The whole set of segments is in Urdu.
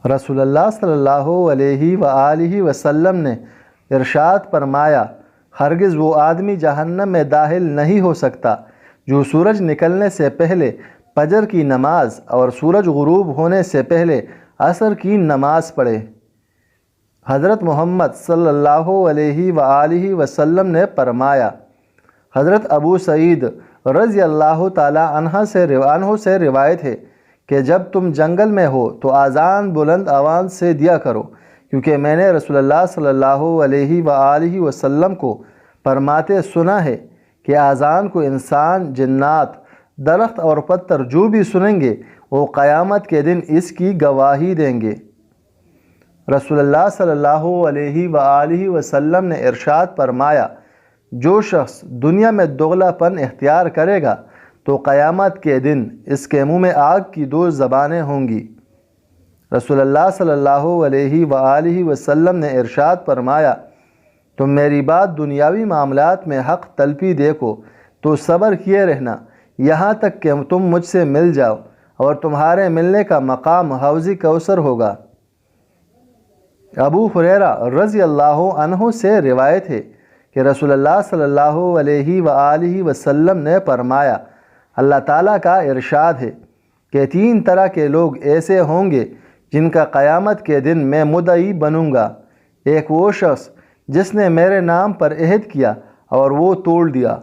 رسول اللہ صلی اللہ علیہ وآلہ وسلم نے ارشاد فرمایا، ہرگز وہ آدمی جہنم میں داخل نہیں ہو سکتا جو سورج نکلنے سے پہلے فجر کی نماز اور سورج غروب ہونے سے پہلے عصر کی نماز پڑھے۔ حضرت محمد صلی اللہ علیہ وآلہ وسلم نے فرمایا، حضرت ابو سعید رضی اللہ تعالی عنہ سے روایت ہے کہ جب تم جنگل میں ہو تو اذان بلند آواز سے دیا کرو، کیونکہ میں نے رسول اللہ صلی اللہ علیہ وآلہ وسلم کو فرماتے سنا ہے کہ اذان کو انسان، جنات، درخت اور پتھر جو بھی سنیں گے وہ قیامت کے دن اس کی گواہی دیں گے۔ رسول اللہ صلی اللہ علیہ وآلہ وسلم نے ارشاد فرمایا، جو شخص دنیا میں دوغلا پن اختیار کرے گا تو قیامت کے دن اس کے منہ میں آگ کی 2 زبانیں ہوں گی۔ رسول اللہ صلی اللہ علیہ وآلہ وسلم نے ارشاد فرمایا، تم میری بات دنیاوی معاملات میں حق تلفی دیکھو تو صبر کیے رہنا یہاں تک کہ تم مجھ سے مل جاؤ، اور تمہارے ملنے کا مقام حوض کوثر ہوگا۔ ابو ہریرہ رضی اللہ عنہ سے روایت ہے کہ رسول اللہ صلی اللہ علیہ وآلہ وسلم نے فرمایا، اللہ تعالیٰ کا ارشاد ہے کہ 3 طرح کے لوگ ایسے ہوں گے جن کا قیامت کے دن میں مدعی بنوں گا۔ ایک وہ شخص جس نے میرے نام پر عہد کیا اور وہ توڑ دیا،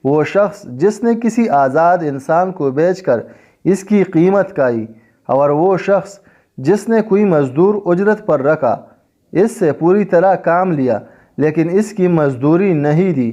وہ شخص جس نے کسی آزاد انسان کو بیچ کر اس کی قیمت کائی، اور وہ شخص جس نے کوئی مزدور اجرت پر رکھا، اس سے پوری طرح کام لیا لیکن اس کی مزدوری نہیں دی۔